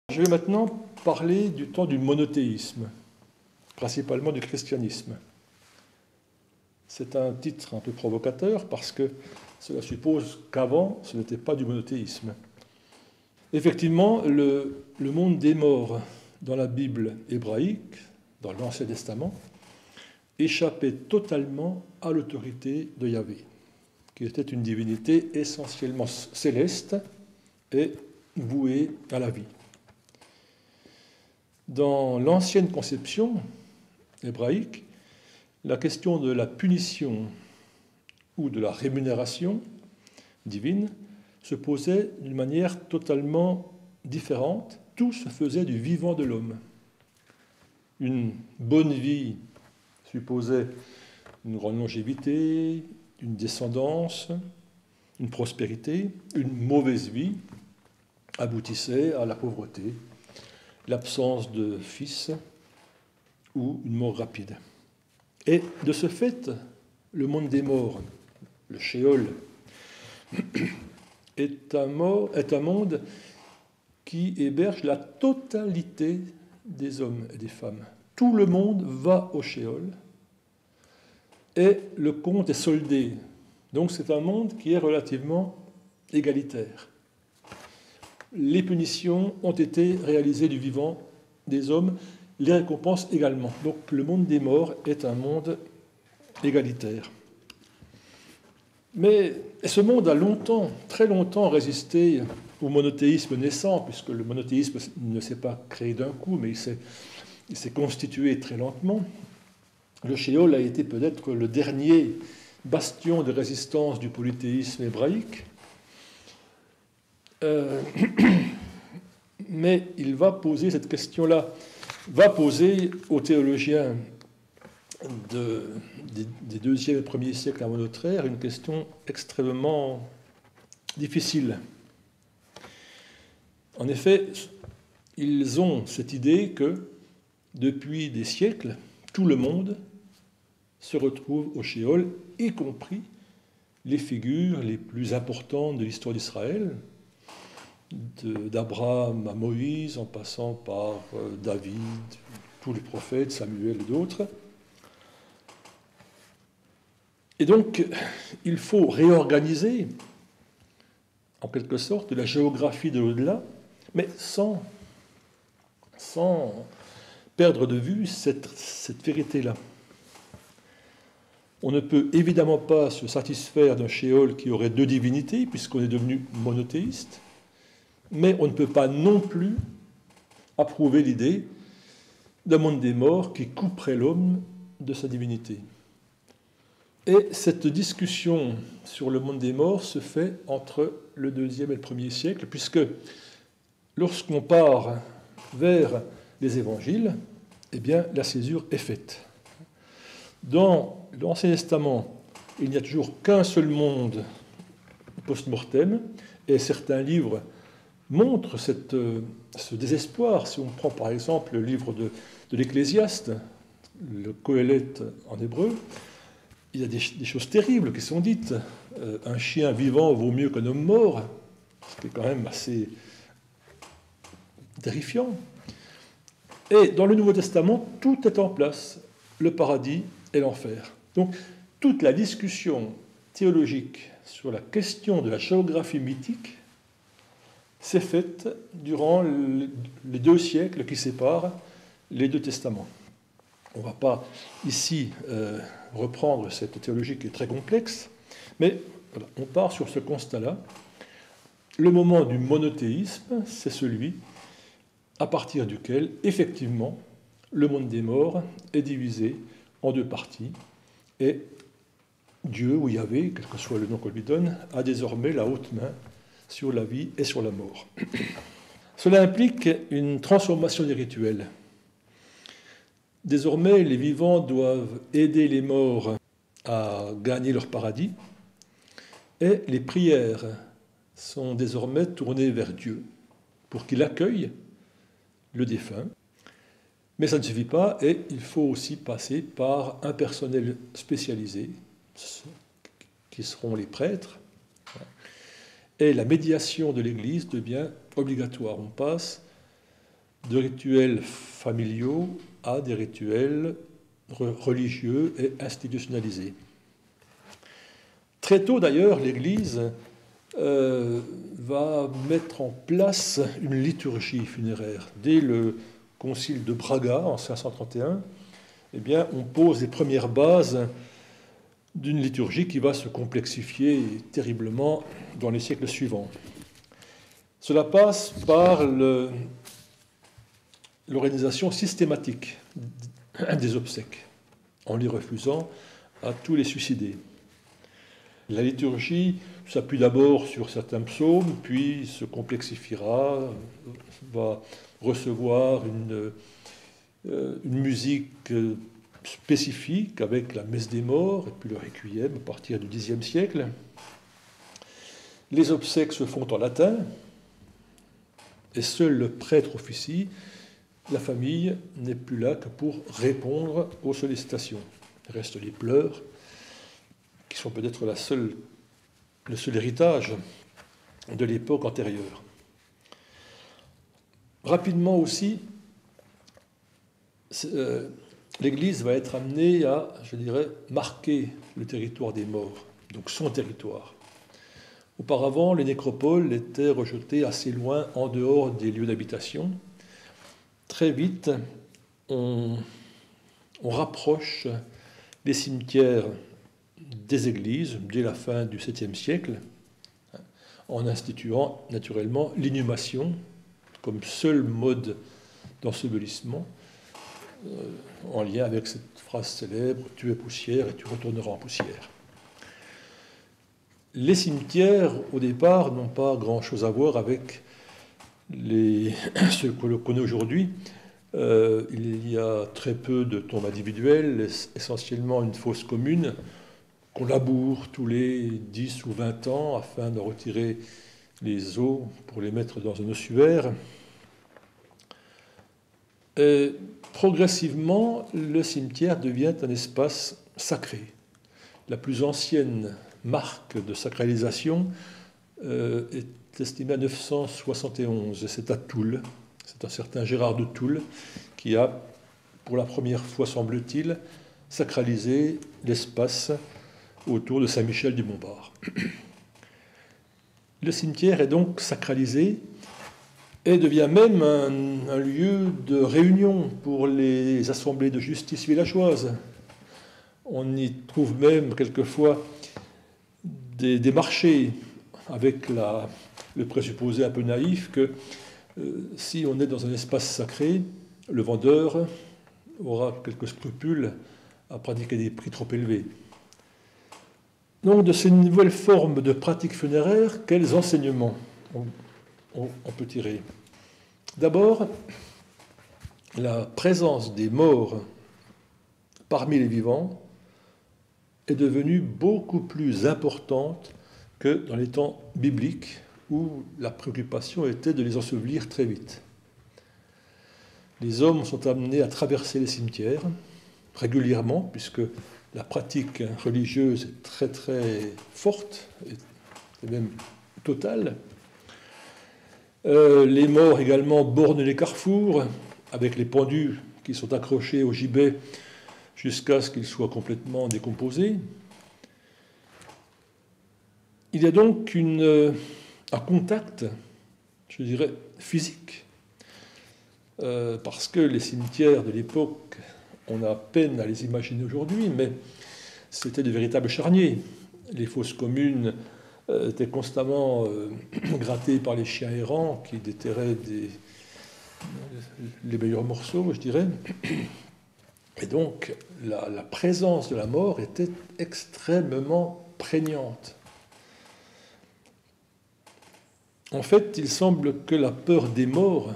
Je vais maintenant parler du temps du monothéisme, principalement du christianisme. C'est un titre un peu provocateur parce que cela suppose qu'avant, ce n'était pas du monothéisme. Effectivement, le monde des morts dans la Bible hébraïque, dans l'Ancien Testament, échappait totalement à l'autorité de Yahvé, qui était une divinité essentiellement céleste et vouée à la vie. Dans l'ancienne conception hébraïque, la question de la punition ou de la rémunération divine se posait d'une manière totalement différente. Tout se faisait du vivant de l'homme. Une bonne vie supposait une grande longévité, une descendance, une prospérité. Une mauvaise vie aboutissait à la pauvreté, l'absence de fils ou une mort rapide. Et de ce fait, le monde des morts, le Sheol, est un monde qui héberge la totalité des hommes et des femmes. Tout le monde va au Sheol et le compte est soldé. Donc c'est un monde qui est relativement égalitaire. Les punitions ont été réalisées du vivant des hommes, les récompenses également. Donc le monde des morts est un monde égalitaire. Mais ce monde a longtemps, très longtemps résisté au monothéisme naissant, puisque le monothéisme ne s'est pas créé d'un coup, mais il s'est constitué très lentement. Le Sheol a été peut-être le dernier bastion de résistance du polythéisme hébraïque. Mais il va poser cette question-là, va poser aux théologiens des 2e et 1er siècles avant notre ère une question extrêmement difficile. En effet, ils ont cette idée que depuis des siècles, tout le monde se retrouve au Sheol, y compris les figures les plus importantes de l'histoire d'Israël, d'Abraham à Moïse, en passant par David, tous les prophètes, Samuel et d'autres. Et donc, il faut réorganiser, en quelque sorte, la géographie de l'au-delà, mais sans perdre de vue cette vérité-là. On ne peut évidemment pas se satisfaire d'un Sheol qui aurait 2 divinités, puisqu'on est devenu monothéiste, mais on ne peut pas non plus approuver l'idée d'un monde des morts qui couperait l'homme de sa divinité. Et cette discussion sur le monde des morts se fait entre le 2e et le 1er siècle, puisque lorsqu'on part vers les évangiles, eh bien, la césure est faite. Dans l'Ancien Testament, il n'y a toujours qu'un seul monde post-mortem, et certains livres montrent ce désespoir. Si on prend par exemple le livre de l'Ecclésiaste, le Qoéleth en hébreu, il y a des choses terribles qui sont dites. Un chien vivant vaut mieux qu'un homme mort, ce qui est quand même assez terrifiant. Et dans le Nouveau Testament, tout est en place, le paradis et l'enfer. Donc toute la discussion théologique sur la question de la géographie mythique s'est faite durant les 2 siècles qui séparent les 2 testaments. On ne va pas ici reprendre cette théologie qui est très complexe, mais voilà, on part sur ce constat-là. Le moment du monothéisme, c'est celui à partir duquel, effectivement, le monde des morts est divisé en 2 parties, et Dieu, ou Yahvé, quel que soit le nom qu'on lui donne, a désormais la haute main sur la vie et sur la mort. Cela implique une transformation des rituels. Désormais, les vivants doivent aider les morts à gagner leur paradis, et les prières sont désormais tournées vers Dieu pour qu'il accueille le défunt. Mais ça ne suffit pas, et il faut aussi passer par un personnel spécialisé, qui seront les prêtres, et la médiation de l'Église devient obligatoire. On passe de rituels familiaux à des rituels religieux et institutionnalisés. Très tôt d'ailleurs, l'Église va mettre en place une liturgie funéraire. Dès le concile de Braga en 531, eh bien, on pose les premières bases d'une liturgie qui va se complexifier terriblement dans les siècles suivants. Cela passe par l'organisation systématique des obsèques, en les refusant à tous les suicidés. La liturgie s'appuie d'abord sur certains psaumes, puis se complexifiera, va recevoir une musique spécifique avec la messe des morts et puis le requiem à partir du Xe siècle. Les obsèques se font en latin et seul le prêtre officie. La famille n'est plus là que pour répondre aux sollicitations. Il reste les pleurs, qui sont peut-être le seul héritage de l'époque antérieure. Rapidement aussi, l'Église va être amenée à, je dirais, marquer le territoire des morts, donc son territoire. Auparavant, les nécropoles étaient rejetées assez loin, en dehors des lieux d'habitation. Très vite, on rapproche les cimetières des églises dès la fin du 7e siècle, en instituant naturellement l'inhumation comme seul mode d'ensevelissement, en lien avec cette phrase célèbre « tu es poussière et tu retourneras en poussière ». Les cimetières, au départ, n'ont pas grand-chose à voir avec ceux que l'on connaît aujourd'hui. Il y a très peu de tombes individuelles, essentiellement une fosse commune, qu'on laboure tous les 10 ou 20 ans afin de retirer les os pour les mettre dans un ossuaire. Progressivement, le cimetière devient un espace sacré. La plus ancienne marque de sacralisation est estimée à 971, et c'est à Toul. C'est un certain Gérard de Toul qui a, pour la première fois, semble-t-il, sacralisé l'espace autour de Saint-Michel du Montbard. Le cimetière est donc sacralisé et devient même un lieu de réunion pour les assemblées de justice villageoises. On y trouve même quelquefois des marchés avec le présupposé un peu naïf que si on est dans un espace sacré, le vendeur aura quelques scrupules à pratiquer des prix trop élevés. Donc, de ces nouvelles formes de pratiques funéraires, quels enseignements on peut tirer? D'abord, la présence des morts parmi les vivants est devenue beaucoup plus importante que dans les temps bibliques où la préoccupation était de les ensevelir très vite. Les hommes sont amenés à traverser les cimetières régulièrement, puisque la pratique religieuse est très très forte, et même totale. Les morts également bornent les carrefours, avec les pendus qui sont accrochés au gibet jusqu'à ce qu'ils soient complètement décomposés. Il y a donc un contact, je dirais, physique, parce que les cimetières de l'époque, on a peine à les imaginer aujourd'hui, mais c'était de véritables charniers. Les fosses communes étaient constamment grattées par les chiens errants qui déterraient les meilleurs morceaux, je dirais. Et donc, la présence de la mort était extrêmement prégnante. En fait, il semble que la peur des morts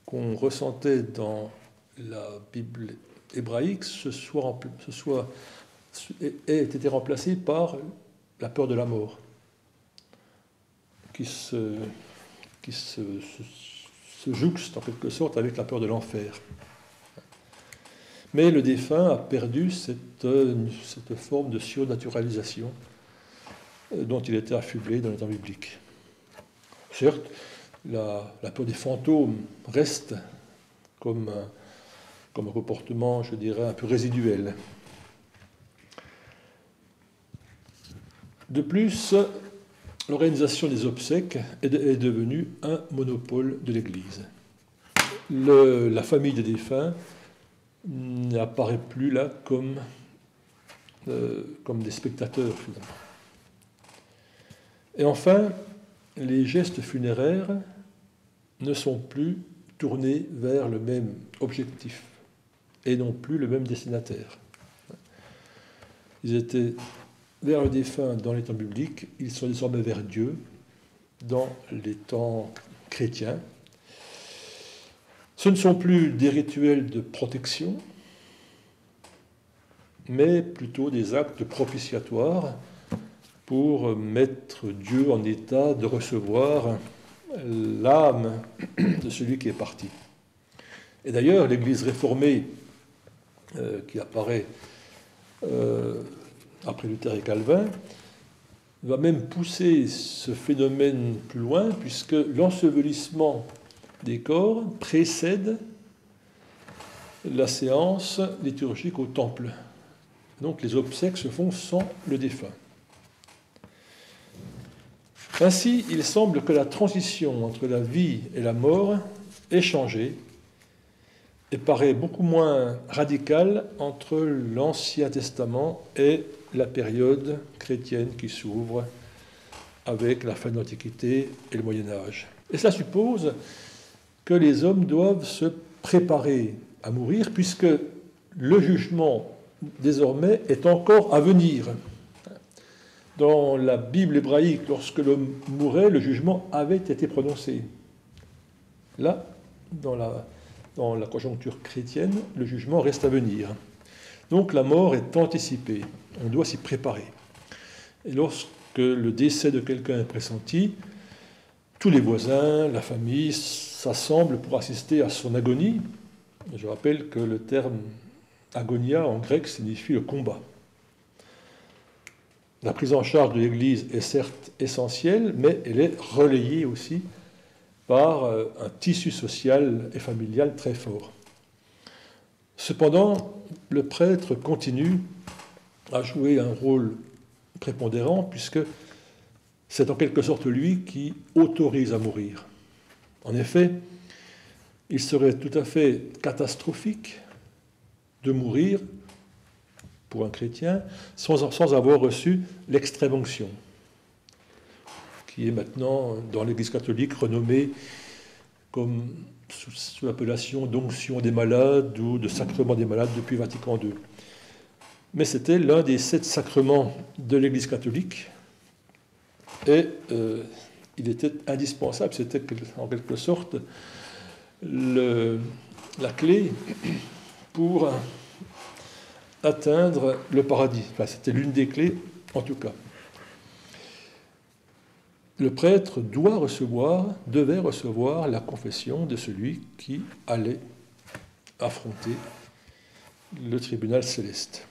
qu'on ressentait dans la Bible hébraïque ait été remplacée par la peur de la mort, qui se jouxte en quelque sorte avec la peur de l'enfer. Mais le défunt a perdu cette forme de surnaturalisation dont il était affublé dans les temps bibliques. Certes, la peur des fantômes reste comme un comportement, je dirais, un peu résiduel. De plus, l'organisation des obsèques est devenue un monopole de l'Église. La famille des défunts n'apparaît plus là comme des spectateurs, finalement. Et enfin, les gestes funéraires ne sont plus tournés vers le même objectif et non plus le même destinataire. Ils étaient vers le défunt dans les temps bibliques, ils sont désormais vers Dieu dans les temps chrétiens. Ce ne sont plus des rituels de protection, mais plutôt des actes propitiatoires pour mettre Dieu en état de recevoir l'âme de celui qui est parti. Et d'ailleurs, l'Église réformée, qui apparaît après Luther et Calvin, va même pousser ce phénomène plus loin, puisque l'ensevelissement des corps précède la séance liturgique au temple. Donc les obsèques se font sans le défunt. Ainsi, il semble que la transition entre la vie et la mort ait changé et paraît beaucoup moins radicale entre l'Ancien Testament et la période chrétienne qui s'ouvre avec la fin de l'Antiquité et le Moyen Âge. Et cela suppose que les hommes doivent se préparer à mourir, puisque le jugement, désormais, est encore à venir. Dans la Bible hébraïque, lorsque l'homme mourait, le jugement avait été prononcé. Là, dans la conjoncture chrétienne, le jugement reste à venir. Donc la mort est anticipée, on doit s'y préparer. Et lorsque le décès de quelqu'un est pressenti, tous les voisins, la famille s'assemblent pour assister à son agonie. Je rappelle que le terme agonia en grec signifie le combat. La prise en charge de l'Église est certes essentielle, mais elle est relayée aussi par un tissu social et familial très fort. Cependant, le prêtre continue à jouer un rôle prépondérant, puisque c'est en quelque sorte lui qui autorise à mourir. En effet, il serait tout à fait catastrophique de mourir, pour un chrétien, sans avoir reçu l'extrême-onction, qui est maintenant, dans l'Église catholique, renommée comme sous l'appellation d'onction des malades ou de sacrement des malades depuis Vatican II. Mais c'était l'un des 7 sacrements de l'Église catholique, et il était indispensable, c'était en quelque sorte la clé pour atteindre le paradis. Enfin, c'était l'une des clés, en tout cas. Le prêtre devait recevoir la confession de celui qui allait affronter le tribunal céleste.